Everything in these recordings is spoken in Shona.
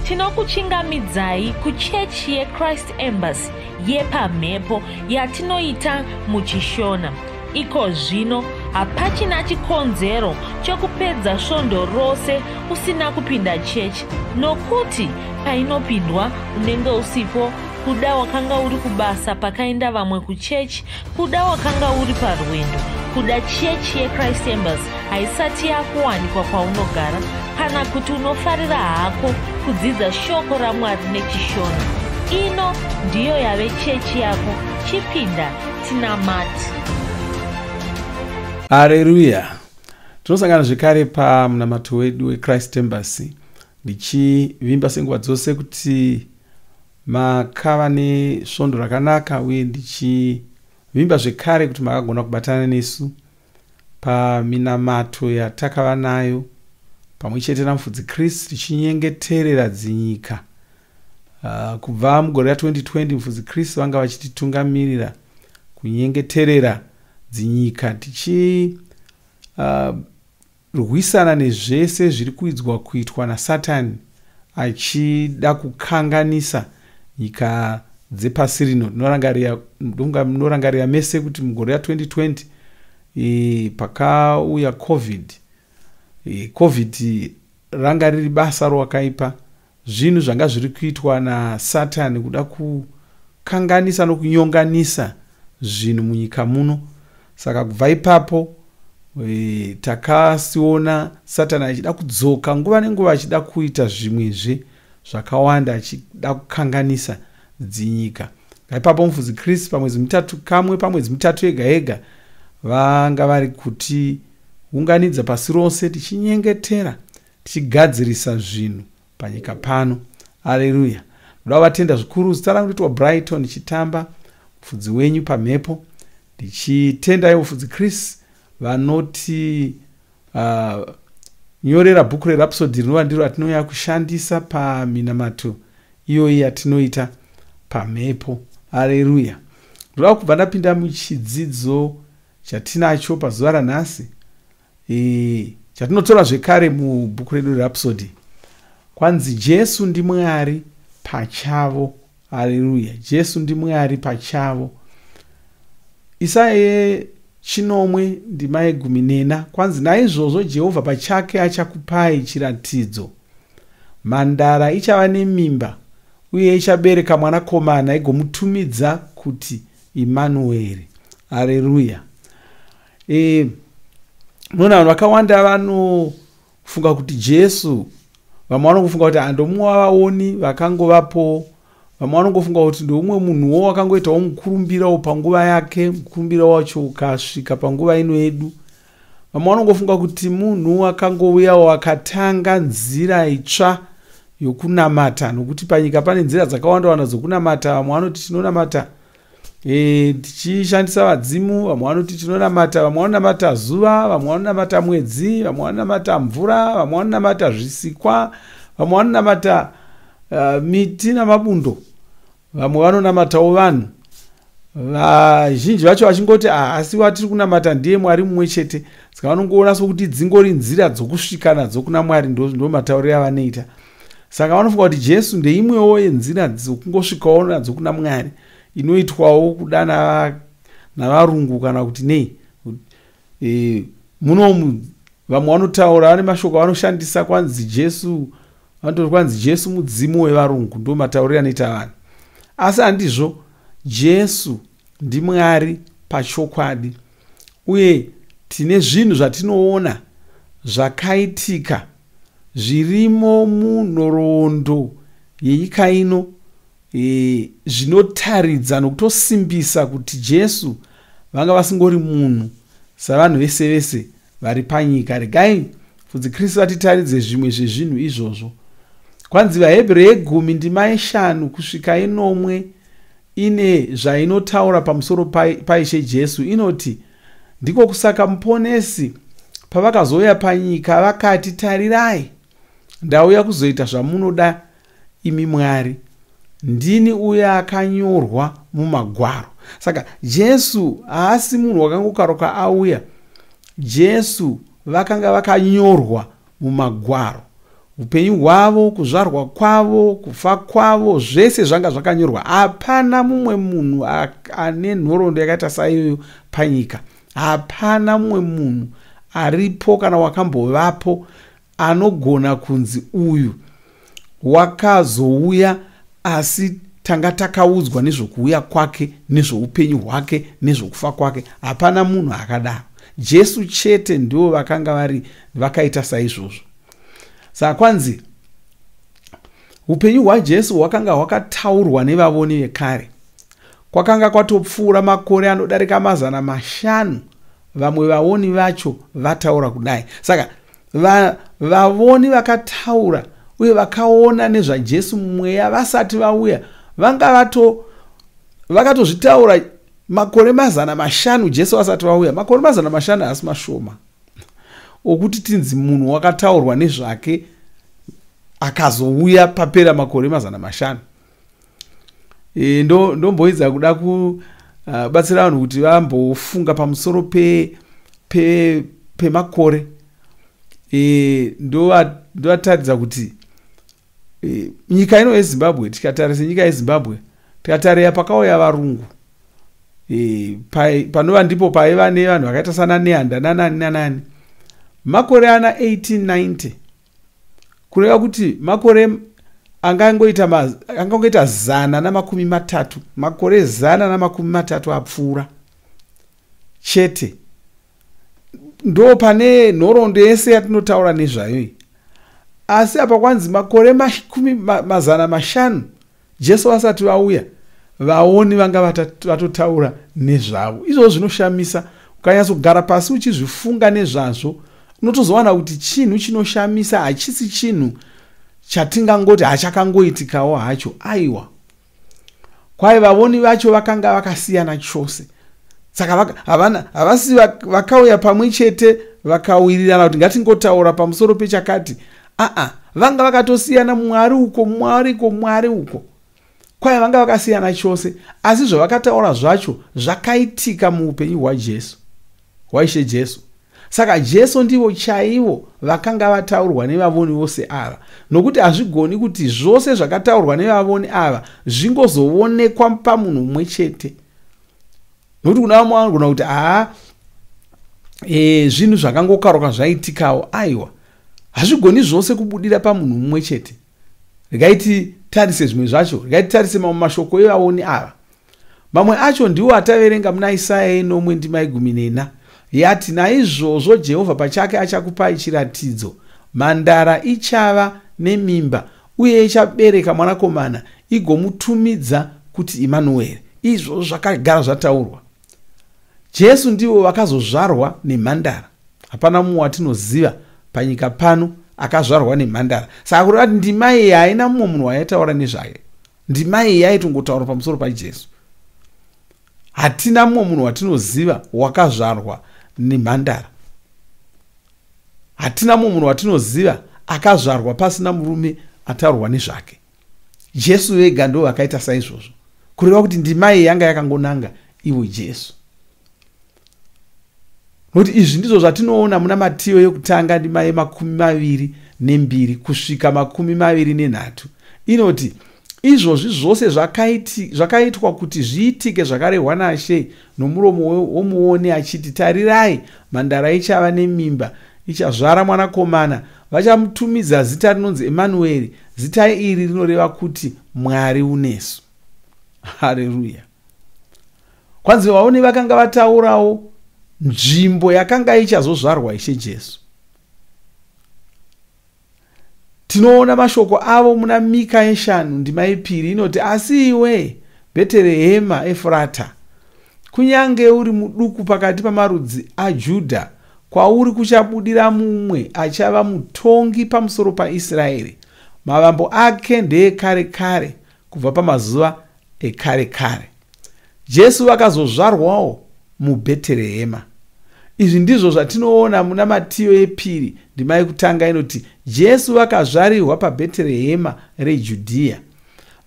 tinokuchingamidzai kuchechi yeChrist Embassy yepamhepo yatinoita muchishona. Iko zvino hapachina chikonzero chokupedza svondo rose usina kupinda chechi, nokuti painopindwa unenge usipo, kuda wakanga uri kubasa pakaenda vamwe kuchechi, kuda wakanga uri parwendo, kuda chechi yeChrist Embassy haisati yakuwanikwa kwaunogara, kana kuti unofarira hako kudzidza shoko raMwari nechishona. Ino ndiyo yave chechi yako. Chipinda tinamati. Haleluya. Tinosangana zvekare pamunamato wedu weChrist Embassy, ndichivimba senguva dzose kuti makava nesvondo rakanaka, uye ndichivimba zvekare kuti makagona kubatana nesu paminamato yatakava nayo pamwe chete naMufudzi Kristu, tichinyengeterera dzinyika. Kubva mugore ra2020 Mufudzi Kristu vanga vachititungamirira kunyengeterera dzinyika, tichirwisana nezvese zviri kuitwa naSatani achida kukanganisa nyika dzepasi rino. Munorangarira mese kuti mugore ra2020 pakauya COVID ranga riri basa rwakaipa. Zvinhu zvanga zviri kuitwa naSatani kuda kukanganisa nokunyonganisa zvinhu munyika muno. Saka kubva ipapo takasiona Satani achida kudzoka nguva nenguva achida kuita zvimwezve zvakawanda, achida kukanganisa dzinyika. Ipapo Mufudzi Kristu pamwedzi mitatu kamwe, pamwedzi mitatu ega ega, vanga vari kuti unganidza pasi rose, tichinyengetera, tichigadzirisa zvinhu panyika pano. Haleluya. Ndoda kuvatenda zvikuru. Zita rangu nditwa Brighton Chitamba, mufudzi wenyu pamhepo. Ndichitendai Mufudzi Kristu vanoti nyorera bhuku reRhapsody rinova ndiro ratinouya kushandisa paminamato iyoyi yatinoita pamhepo. Haleluya. Ndoda kubva ndapinda muchidzidzo chatinacho pazuva ranhasi, chatinotora zvekare mubhuku redu reRhapsody. Kwanzi Jesu ndiMwari pachavo. Haleluya. Jesu ndiMwari pachavo. Isaya 9:14. Kwanzi naizvozvo Jehovha pachake achakupai chiratidzo. Mhandara ichava nemimba uye ichabereka mwanakomana, igomutumidza kuti Immanueri. Haleluya. Muna vanhu vakawanda vanofunga kuti Jesu, vamwe vanongofunga kuti andomumwe wavaoni vakangovapo, vamwe vanongofunga kuti ndoumwe munhuwo wakangoitawo mukurumbirawo panguva yake, mukurumbira wacho ukasvika panguva ino yedu. Vamwe vanongofunga kuti munhu akangouyawo akatanga nzira itsva yokunamata, nokuti panyika pane nzira dzakawanda dzokunamata. Vamwe vanoti tinonamata tichishandisa vadzimu, vamwe vanoti tinonamata, vamwe vanonamata zuva, vamwe vanonamata mwedzi, vamwe vanonamata mvura, vamwe vanonamata zvisikwa, vamwe vanonamata miti namabundo, vamwe vanonamatawo vanhu. Vazhinji vacho vachingoti asi watiri kunamata ndiye Mwari mumwe chete. Saka vanongoona sokuti dzingori nzira dzokusvika nadzo kuna Mwari, ndo matauriro avanoita. Saka vanofunga kuti Jesu ndeimwewo yenzira dzokungosvikawo nadzo kuna Mwari, inoitwawo kuda navarungu kana kuti nei. Muno vamwe vanotaura, vane mashoko vanoshandisa, kwanzi Jesu, vanoti kwanzi Jesu mudzimu wevarungu, ndo matauriro anoita vanhu. Asi handizvo. Jesu ndiMwari pachokwadi, uye tine zvinhu zvatinoona zvakaitika zvirimo munhoroondo yenyika ino, zvinotaridza nokutosimbisa kuti Jesu vanga vasingori munhu savanhu vese vese vari panyika. Regai Mufudzi Kristu atitaridze zvimwe zvezvinhu izvozvo. Kwanzi vaHebheru 10:5 kusvika 9 ine zvainotaura pamusoro paIshe Jesu. Inoti, ndiko kusaka muponesi pavakazouya panyika vakati, tarirai, ndauya kuzoita zvamunoda imi Mwari, ndini uya akanyorwa mumagwaro. Saka Jesu haasi munhu wakangokaruka auya. Jesu vakanga vakanyorwa mumagwaro, upenyu hwavo, kuzvarwa kwavo, kufa kwavo, zvese zvanga zvakanyorwa. Hapana mumwe munhu ane nhoroondo yakaita saiyoyo panyika. Hapana mumwe munhu aripo kana wakambovapo anogona kunzi uyu wakazouya asi tanga takaudzwa nezvokuuya kwake, nezvoupenyu hwake, nezvokufa kwake. Hapana munhu akadaro. Jesu chete ndivo vakanga vakaita saizvozvo. Saka kwanzi upenyu hwaJesu hwakanga hwakataurwa nevavoni vekare. Kwakanga kwatopfuura makore anodarika 500 vamwe vavoni vacho vataura kudai. Saka vavoni vakataura uye vakaona nezvaJesu mumweya vasati vauya, vanga vakatozvitaura makore 500 Jesu asati vauya. Makore 500 asi mashoma okuti tinzi munhu wakataurwa nezvake akazouya papera makore 500. Ndomboidza kuda kubatsira vanhu kuti vambofunga pamusoro pemakore. Ndovataridza kuti nyika ino yeZimbabwe, tikatarisa nyika yeZimbabwe, tikatarira pakauya varungu, panova ndipo paiva nevanhu vakaita sana Neanda nanani, makore ana 1890, kureva kuti makore angangoita 130, makore 130 apfuura chete. Ndo pane nhoroondo yese yatinotaura nezvayo. Asi apa kwanzi makore 500 Jesu asati vauya, vaoni vanga vatotaura nezvavo. Izvo zvinoshamisa. Ukanyatsogara pasi uchizvifunga nezvazvo, unotozowana kuti chinhu chinoshamisa hachisi chinhu chatingangoti hachakangoitikawo hacho. Aiwa, kwai vavoni vacho vakanga vakasiyana chose. Saka havasi vakauya pamwe chete vakawirirana kuti ngatingotaura pamusoro pechakati. Vanga vakatosiyana, Mwari uko. Kwai vanga vakasiyana chose, asi zvavakataura zvacho zvakaitika muupenyu hwaJesu, hwaishe Jesu. Saka Jesu ndivo chaivo vakanga vataurwa nevavoni vose ava, nokuti hazvigoni kuti zvose zvakataurwa nevavoni ava zvingozoonekwa pamunhu mumwe chete. Nokuti kuna vamwe vanogona kuti zvinhu zvakangokaruka zvaitikawo. Aiwa, hazvigoni zvose kubudira pamunhu mumwe chete. Regai tarise zvimwe zvacho, regai tarise mamwe mashoko evavoni ava. Mamwe acho ndiwo ataverenga muna Isaya 1:14 yati, naizvozvo Jehovha pachake achakupai chiratidzo, mhandara ichava nemimba uye ichabereka mwanakomana, igomutumidza kuti Imanueri. Izvo zvakagara zvataurwa. Jesu ndivo vakazozvarwa nemhandara. Hapana mumwe watinoziva panyika pano akazvarwa nemhandara. Saka kureva kuti ndima iyi haina mumwe munhu waitaura nezvaye. Ndima iyi yaitongotaura pamusoro paJesu. Hatina mumwe munhu watinoziva wakazvarwa nemhandara. Hatina mumwe munhu watinoziva akazvarwa pasina murume ataurwa nezvake. Jesu vega ndo vakaita saizvozvo. Kureva kuti ndima iyi yanga yakangonanga ivo Jesu. Nokuti izvi ndizvo zvatinoona muna Matiyo yekutanga ndima ye22 kusvika 23. Inoti izvozvi zvose zvakaitwa kuti zviitike zvakarehwa naShe nomuromo womuoni achiti, tarirai, mhandara ichava nemimba, ichazvara mwanakomana, vachamutumidza zita rinonzi Emanueri. Zita iri rinoreva kuti Mwari unesu. Haleluya. Kwanzi vaoni vakanga vataurawo nzvimbo yakanga ichazozvarwa Ishe Jesu. Tinoona mashoko avo muna Mika 5 ndima 2 inoti, asi iwe Bheterehema Efurata, kunyange uri muduku pakati pamarudzi aJudha, kwauri kuchabudira mumwe achava mutongi pamusoro paIsraeri. Mavambo ake ndeekare kare, kubva pamazuva ekare kare. Jesu vakazozvarwawo muBheterehema. Izvi ndizvo zvatinoona muna Matiyo 2 ndima yekutanga inoti, Jesu vakazvarirwa paBheterehema reJudhea.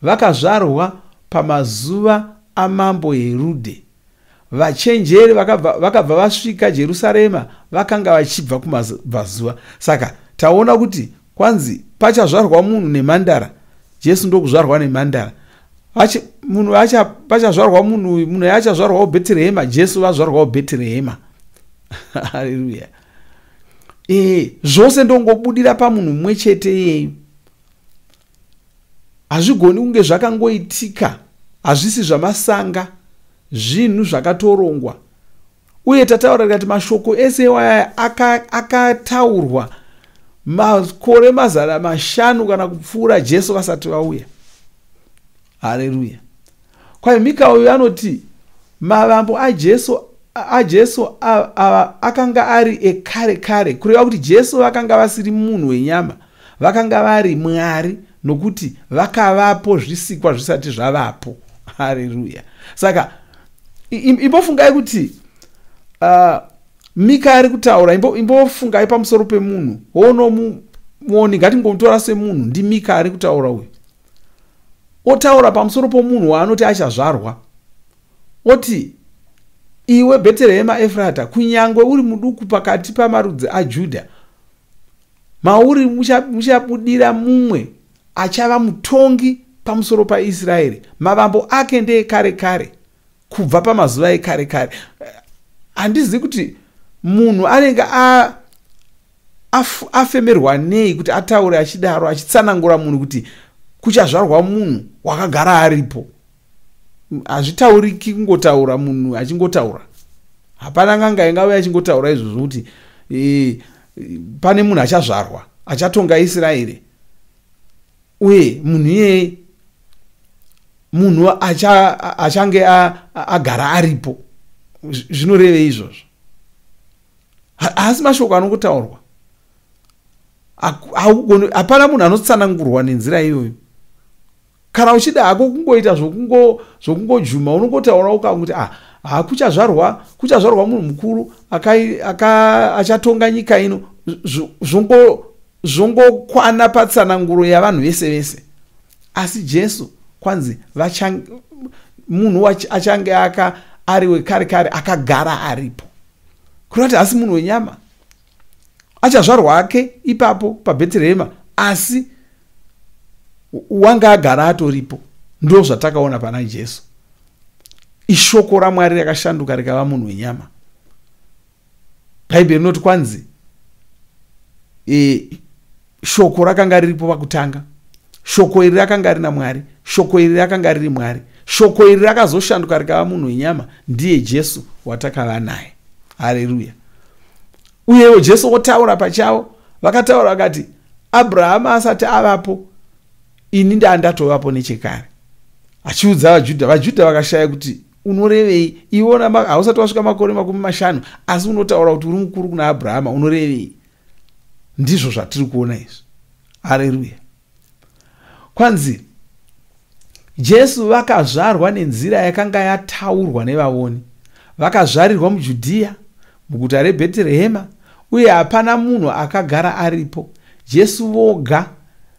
Vakazvarwa pamazuva amambo Herudhe. Vachenjeri vakabva vasvika Jerusarema vakanga vachibva kumabvazuva. Saka taona kuti kwanzi pachazvarwa munhu nemhandara, Jesu ndokuzvarwa nemhandara. Pachazvarwa munhu achazvarwawo Bheterehema, Jesu vazvarwawo Bheterehema. Haleluya. Zvose ndongobudira pamunhu mumwe chete iyeyu. Hazvigoni kunge zvakangoitika, hazvisi zvamasanga, zvinhu zvakatorongwa. Uye tataura kuti mashoko ese iwaya akataurwa makore 500 kana kupfuura Jesu vasati vauya. Haleluya. Kwa Mika uyu anoti mavambo aJesu akanga ari ekare kare, kureva kuti Jesu vakanga vasiri munhu wenyama, vakanga vari Mwari, nokuti vakavapo zvisikwa zvisati zvavapo. Haleluya. Saka imbofungai kuti Mika ari kutaura, imbofungai pamusoro pemunhu wonomuoni, ngatingomutora semunhu, ndi Mika ari kutaura uyu. Otaura pamusoro pomunhu waanoti achazvarwa. Oti iwe Bheterehema Efrata, kunyangwe uri muduku pakati pamarudzi aJudha, mauri muchabudira mumwe achava mutongi pamusoro paIsraeri. Mavambo ake ndeekare kare, kubva pamazuva ekare kare. Handizivi kuti munhu anenge afemerwa nei kuti ataure achidaro, achitsanangura munhu kuti kuchazvarwa munhu wakagara aripo. Hazvitauriki kungotaura munhu achingotaura. Hapana nganga ingauya achingotaura izvozvo kuti pane munhu achazvarwa achatonga Israeri, uye munhu iyeye munhu achange agara aripo. Zvinorevei izvozvo? Asi mashoko anongotaurwa. Hapana munhu anotsanangurwa nenzira iyoyo. Kana uchida hako kungoita zvokungojuma, unongotaura ukamuti kuchazvarwa munhu mukuru achatonga nyika ino, zvongokwana patsananguro yavanhu vese vese. Asi Jesu kwanzi munhu achange ari wekare kare, akagara aripo. Kureva kuti hasi munhu wenyama, achazvarwa ake ipapo paBheterehema, asi wanga agara atoripo. Ndo zvatakaona pana Jesu. Ishoko raMwari rakashanduka rikava munhu wenyama. Bhaibheri rinoti kwanzi shoko rakanga riripo pakutanga, shoko iri rakanga rina Mwari, shoko iri rakanga riri Mwari, shoko iri rakazoshanduka rikava munhu wenyama, ndiye Jesu watakava naye. Haleluya. Uyewo Jesu otaura pachavo, vakataura vakati Abrahama asati avapo, ini ndandatovapo nechekare. Achiudza vaJudha vakashaya kuti unorevei, iwona hausati wasvika makore 50, asi unotaura kuti uri mukuru kuna Abrahama, unorevei? Ndizvo zvatiri kuona izvi. Haleluya. Kwanzi Jesu vakazvarwa nenzira yakanga yataurwa nevavoni. Vakazvarirwa muJudhea, muguta reBheterehema, uye hapana munhu akagara aripo. Jesu voga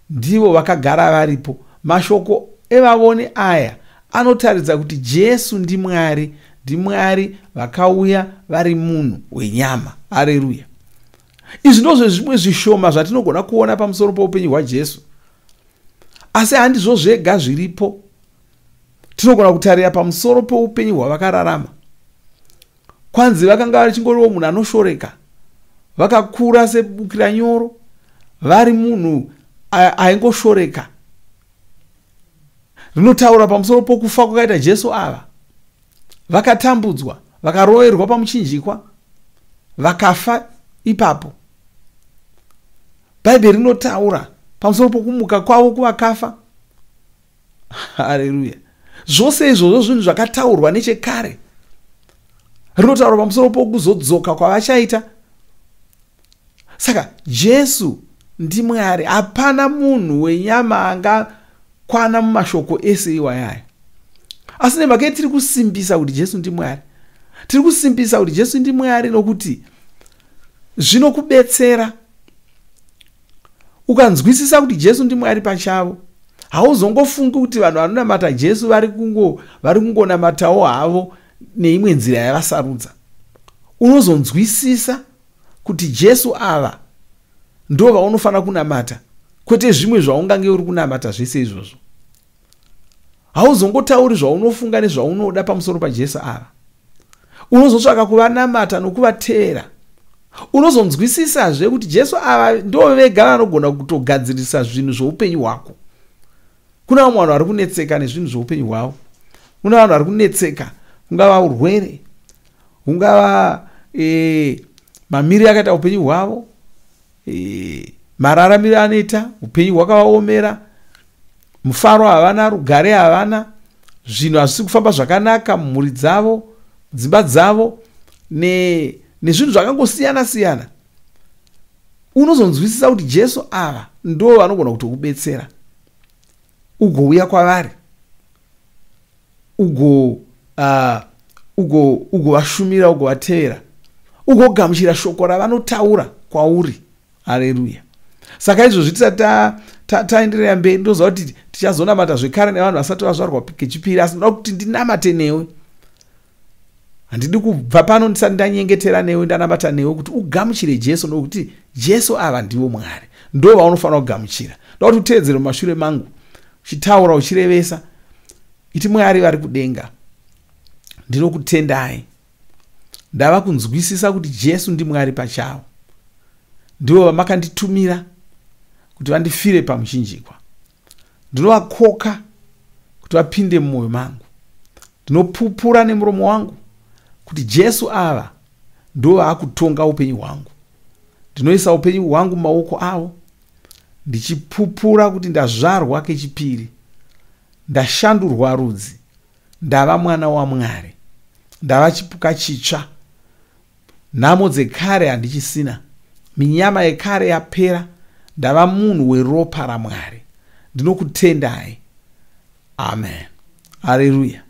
ndivo vakagara varipo. Mashoko evavoni aya anotaridza kuti Jesu ndiMwari, ndiMwari vakauya vari munhu wenyama. Haleluya. Izvi ndozvo zvimwe zvishoma zvatinogona kuona pamusoro poupenyu hwaJesu. Asi handizvo zvega zviripo. Tinogona kutarira pamusoro poupenyu hwavakararama. Kwanzi vakanga vachingoriwo munhu anoshoreka, vakakura sebukira nyoro, vari munhu aingoshoreka. Rinotaura pamusoro pokufa kwakaita Jesu ava. Vakatambudzwa, vakaroverwa pamuchinjikwa, vakafa ipapo. Bhaibheri rinotaura pamusoro pokumuka kwavo kuvakafa. Haleluya. Zvose izvozvo zvinhu zvakataurwa nechekare. Rinotaura pamusoro pokuzodzoka kwavachaita. Saka Jesu ndiMwari, hapana munhu wenyama angakwana mumashoko ese iwayaya. Asi nemhaka tiri kusimbisa kuti Jesu ndiMwari, tiri kusimbisa kuti Jesu ndiMwari nokuti zvinokubetsera. Ukanzwisisa kuti Jesu ndiMwari pachavo, hauzongofungi kuti vanhu vanonamata Jesu vari kungonamatawo havo neimwe nzira yavasarudza. Unozonzwisisa kuti Jesu ava ndo vaunofana kunamata, kwete zvimwe zvaungange uri kunamata zvese izvozvo. Hauzongotauri zvaunofunga nezvaunoda pamusoro paJesu ava. Unozotsvaka kuvanamata nokuvateera. Unozonzwisisazve kuti Jesu ava ndo vega vanogona kutogadzirisa zvinhu zvoupenyu hwako. Kuna vamwe vanhu vari kunetseka nezvinhu zvoupenyu hwavo. Kuna vanhu vari kunetseka, ungava urwere, ungava mamiri akaita upenyu hwavo, mararamiro anoita upenyu hwakavaomera, mufaro havana, rugare havana, zvinhu hazvisi kufamba zvakanaka mumhuri dzavo, dzimba dzavo, nezvinhu zvakangosiyana siyana. Unozonzwisisa kuti Jesu ava ndo vanogona kutokubetsera. Ugouya kwavari, ugovashumira, ugovatevera, ugogamuchira shoko ravanotaura kwauri. Haleluya. Saka izvozvi tisati taenderera mberi, ndoziva kuti tichazonamata zvekare nevanhu vasati vazvarwa kechipiri, asi ndoda kuti ndinamate newe. Handidi kubva pano ndisati ndanyengetera newe, ndanamata newe kuti ugamuchire Jesu, nokuti Jesu ava ndivo Mwari, ndo vaunofanira kugamuchira. Ndoda kuti uteedzere mumashure mangu, uchitaura uchirevesa, iti Mwari vari kudenga, ndinokutendai. Ndava kunzwisisa kuti Jesu ndiMwari pachavo, ndivo vamakanditumira kuti vandifire pamuchinjikwa. Ndinovakoka kuti vapinde mumwoyo mangu. Ndinopupura nemuromo wangu kuti Jesu ava ndo vaakutonga upenyu hwangu. Ndinoisa upenyu hwangu mumaoko avo, ndichipupura kuti ndazvarwa kechipiri, ndashandurwa rudzi, ndava mwana waMwari, ndava chipuka chitsva. Nhamo dzekare handichisina, minyama yekare yapera, ndava munhu weropa raMwari. Ndinokutendai. Amen. Haleluya.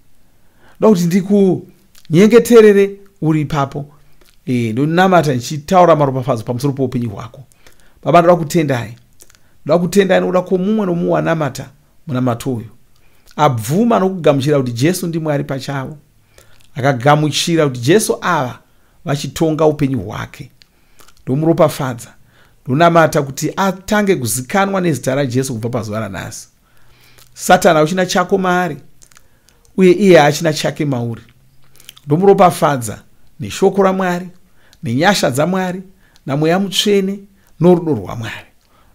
Ndoda kuti ndikunyengeterere uri ipapo, ndonamata ndichitaura maropafadzo pamusoro poupenyu hwako. Baba, ndoda kutendai. Ndoda kutendai nokuda kwomumwe nomumwe wanamata munamato uyu, abvuma nokugamuchira kuti Jesu ndiMwari pachavo, akagamuchira kuti Jesu ava vachitonga upenyu hwake. Ndomuropafadza, ndonamata kuti atange kuzikanwa nezita raJesu kubva pazuva ranhasi. Satani hauchina chako maari, uye iye haachina chake mauri. Ndomuropafadza neshoko raMwari, nenyasha dzaMwari, naMweya Mutsvene, norudo rwaMwari.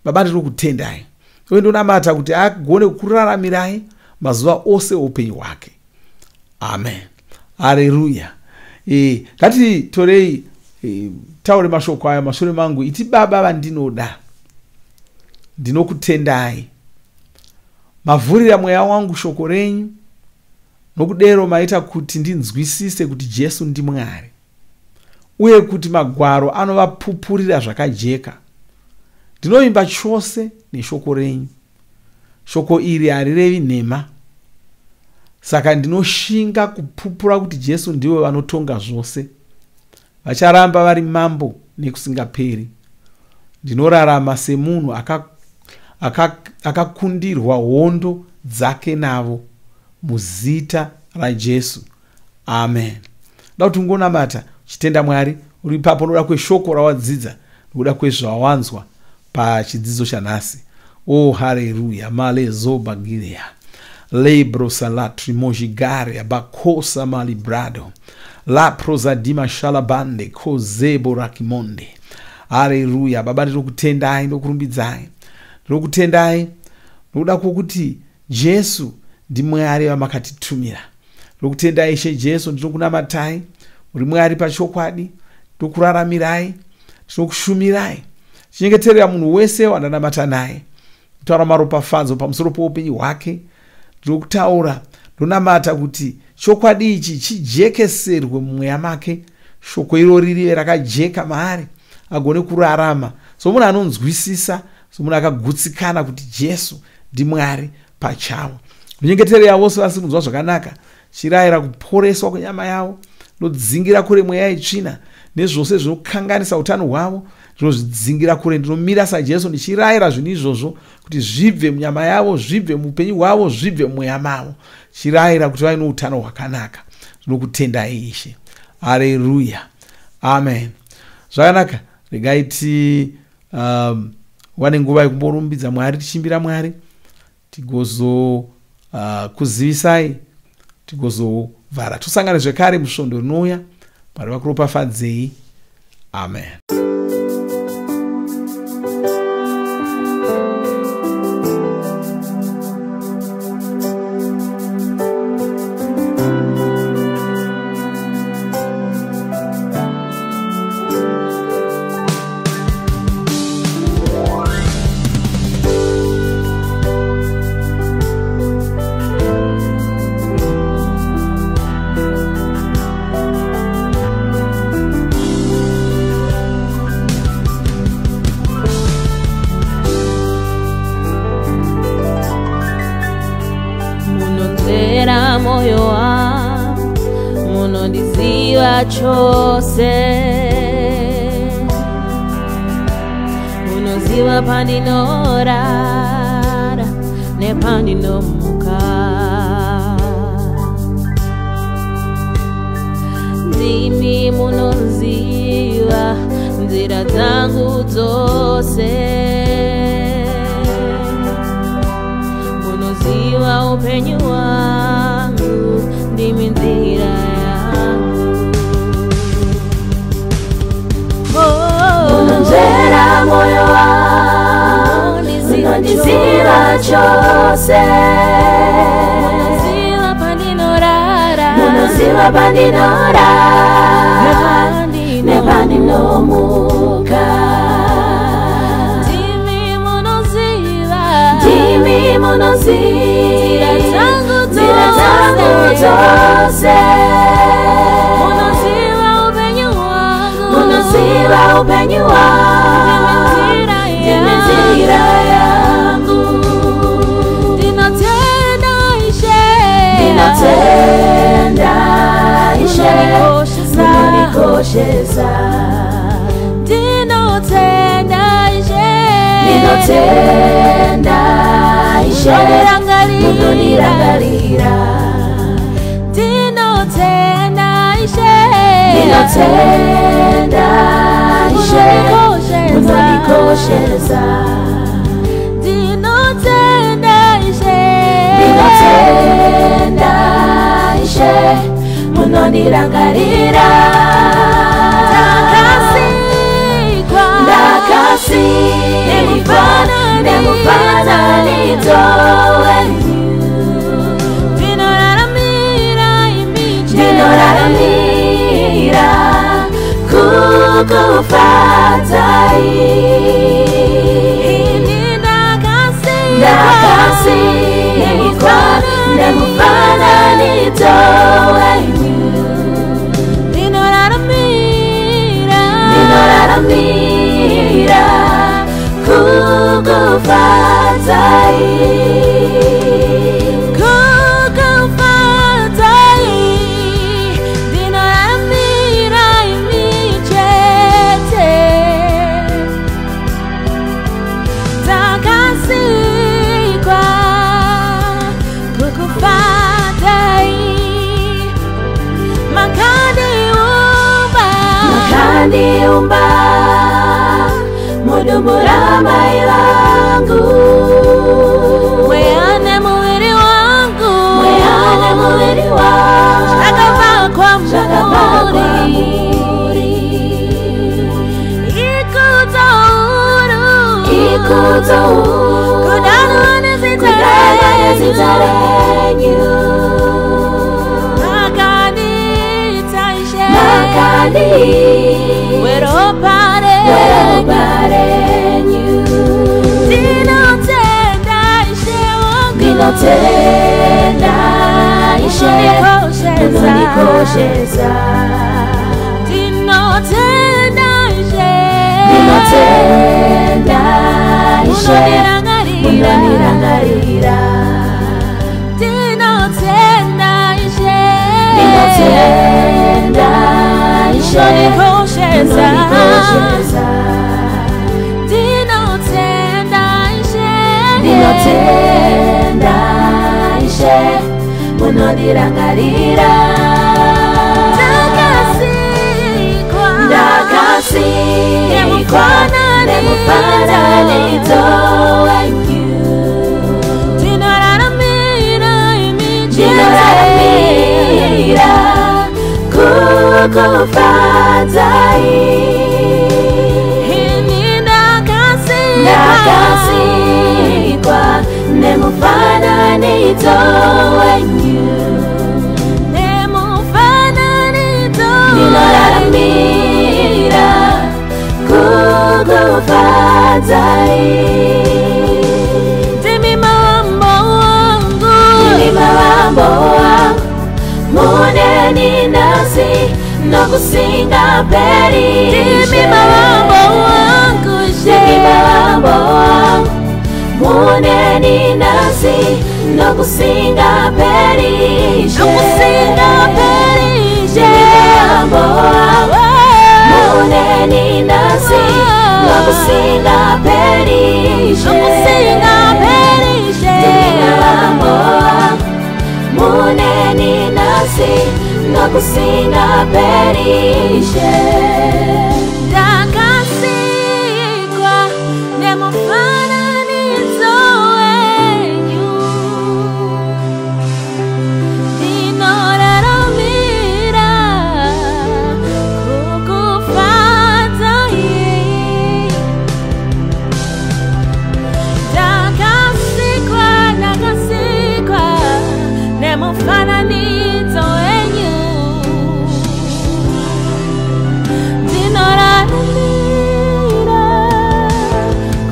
Baba, ndinokutendai, uye ndonamata kuti agone kuraramirai mazuva ose oupenyu hwake. Amen. Haleluya. Ngatitorei taure mashoko aya mashure mangu, iti Baba vandinoda, ndinokutendai. Mavhurira mweya wangu shoko renyu, nokudero maita kuti ndinzwisise kuti Jesu ndiMwari, uye kuti magwaro anovapupurira zvakajeka. Ndinoimba chose neshoko renyu. Shoko iri harirevi nhema, saka ndinoshinga kupupura kuti Jesu ndivo vanotonga zvose. Vacharamba vari mambo nekusingaperi. Ndinorarama semunhu akakundirwa hondo dzake navo, muzita raJesu. Amen. Ndoda kuti ungonamata uchitenda Mwari uri ipapo, nokuda kweshoko rawadzidza, nokuda kwezvawanzwa pachidzidzo chanhasi. Oh, haleluya. Malezobagirea lebro salatri mojigare bakosa malibrado la prozadima shalabande kozebo rakimonde. Haleluya. Baba, ndinokutendai, ndokurumbidzai, ndinokutendai nokuda kwokuti Jesu ndiMwari vamakatitumira. Ndinokutendai Ishe Jesu, ndinokunamatai, uri Mwari pachokwadi, ndokuraramirai, ndinokushumirai. Chinyengeterera munhu wese wandanamata naye, kutaura maropafadzo pamusoro poupenyu hwake. Ndinokutaura, ndonamata kuti chokwadi ichi chijekeserwe mumweya make, shoko irori rive rakajeka maari, agone kurarama somunhu anonzwisisa, somunhu akagutsikana kuti Jesu ndiMwari pachavo. Ndinyengeterera vose vasi kunzwa zvakanaka, chirayira kuporeswa kwenyama yavo, ndodzingira kure mweya itsvina nezvose zvinokanganisa utano hwavo, ndinozvidzingira kure. Ndinomira saJesu ndichirayira zvinhu izvozvo kuti zvibve munyama yavo, zvibve muupenyu hwavo, zvibve mumweya mavo, chirayira kuti vave noutano hwakanaka. Ndinokutendai Ishe. Haleluya. Amen. Zvakanaka. Regai wane nguva yekumborumbidza Mwari, tichimbira Mwari, tigozo kuzivisai, tigozovhara. Tusangane zvekare musvondo rinouya. Mwari vakuropafadzei. Amen. Moyo wangu munondiziva chose, munoziva pandinorara nepandinomuka, ndimi munoziva nzira dzangu dzose, munoziva upenyu wangu, ndimi nzira yangu. Munonzera moyo wangu, munondiziva chose, munoziva pandinorara, munoziva pandinorara nepandinomuka, ndimi munoziva nzira dzangu dzose, munoziva upenyu wangu, ndimi nzira yangu. Ndinotenda Ishe munondikoshesa, ndinotenda Ishe munondirangarira, ndinotenda Ishe munondikoshesa, ndinotenda Ishe munondirangarira, ndakasikwa nemufananidzo wenyu, ndinoraramira kukufadzai, ndakasikwa nemufananidzo wenyu, ndinoraramira kukufadzai, ndinoraramira imi chete, ndakasikwa kukufadzai, makandiumba mudumbu ramai vangu, mweane muviri wangu, zvakavakwa muri, ikudzo huru, kudanwa nezita renyu, makandita Ishe, weropa renyu, ndinotenda Ishe munondikoshesa, ndinotenda Ishe munondirangarira, ndinotenda Ishe munondikoshesa, ndinotenda Ishe munondirangarira, ndakasikwa nemufananidzo wenyu. Ndinoraramira kukufadzai. Ndakasikwa nemufananidzo wenyu. Ndinoraramira kukufadzai. Ndimi mambo wangu, muneni nasi nokusingaperi. Ndimi mambo wangu, muneni nasi nokusingaperi. Muneni nasi nokusingaperi. Muneni nasi nokusingaperishe. Ndakasikwa nemufananidzo wenyu. Ndinoraramira kukufadzai. Ndakasikwa nemufananidzo wenyu. Ndinoraramira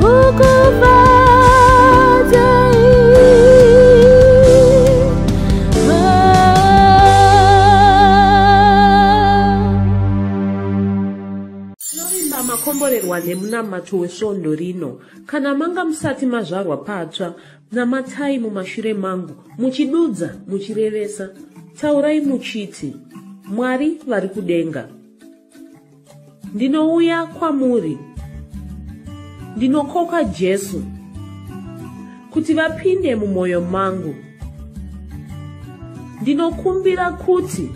kukufadzai. Tinovimba makomborerwa nemunamato wesvondo rino. Kana manga musati mazvarwa patsva, namatai mumashure mangu, muchidudza, muchirevesa. Taurai muchiti, Mwari vari kudenga, ndinouya kwamuri, ndinokoka Jesu kuti vapinde mumwoyo mangu. Ndinokumbira kuti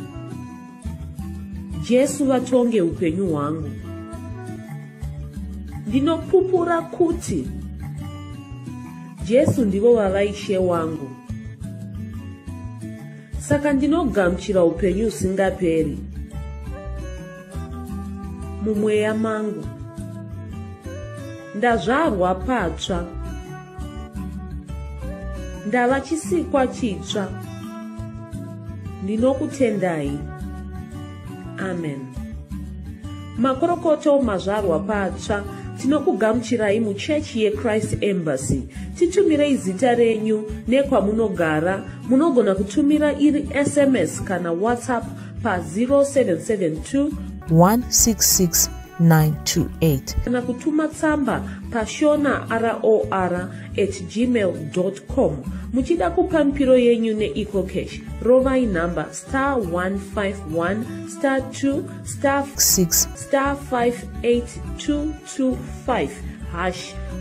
Jesu vatonge upenyu hwangu. Ndinopupura kuti Jesu ndivo vavaishe wangu. Saka ndinogamuchira upenyu usingaperi mumweya mangu. Ndazvarwa patsva, ndava chisikwa chitsva. Ndinokutendai. Amen. Makorokoto mazvarwa patsva, tinokugamuchirai muchechi yeChrist Embassy. Titumirei zita renyu nekwamunogara. Munogona kutumira iri SMS kana WhatsApp pa 0772 166 928 kana kutuma tsamba pa shonaror@gmail.com. Muchida kupa mpiro yenyu neEcocash, rovai namba *151*2*6 *58225#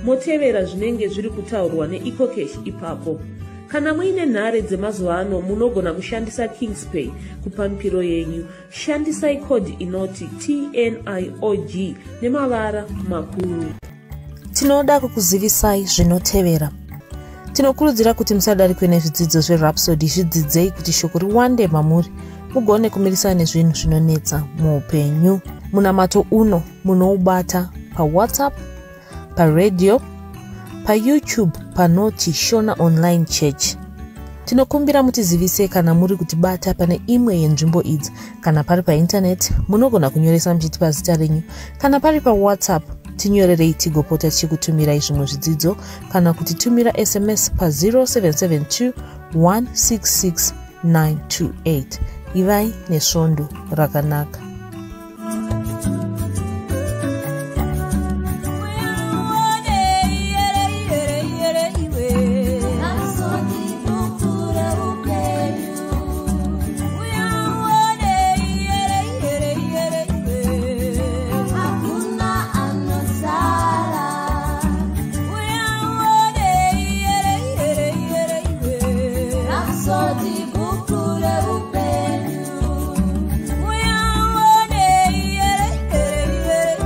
motevera zvinenge zviri kutaurwa neEcocash ipapo. Kana muine nhare dzemazuva ano, munogona kushandisa KingsPay kupa mpiro yenyu. Shandisai kodhi inoti TNIOG nemavara makuru. Tinoda kukuzivisai zvinotevera. Tinokurudzira kuti musadarikwe nezvidzidzo zveRhapsody. Zvidzidzei kuti shoko riwande mamuri, mugone kumirisana nezvinhu zvinonetsa muupenyu. Munamato uno munoubata pa WhatsApp, pa radio, pa YouTube panoti Shona Online Church. Tinokumbira mutizivise kana muri kutibata pane imwe yenzvimbo idzi. Kana pari pa internet, munogona kunyoresa muchiti pazita renyu. Kana pari pa WhatsApp, tinyorerei tigopota tichikutumirai zvimwe zvidzidzo, kana kutitumira SMS pa 0772 166 928. Ivai nesvondo rakanaka.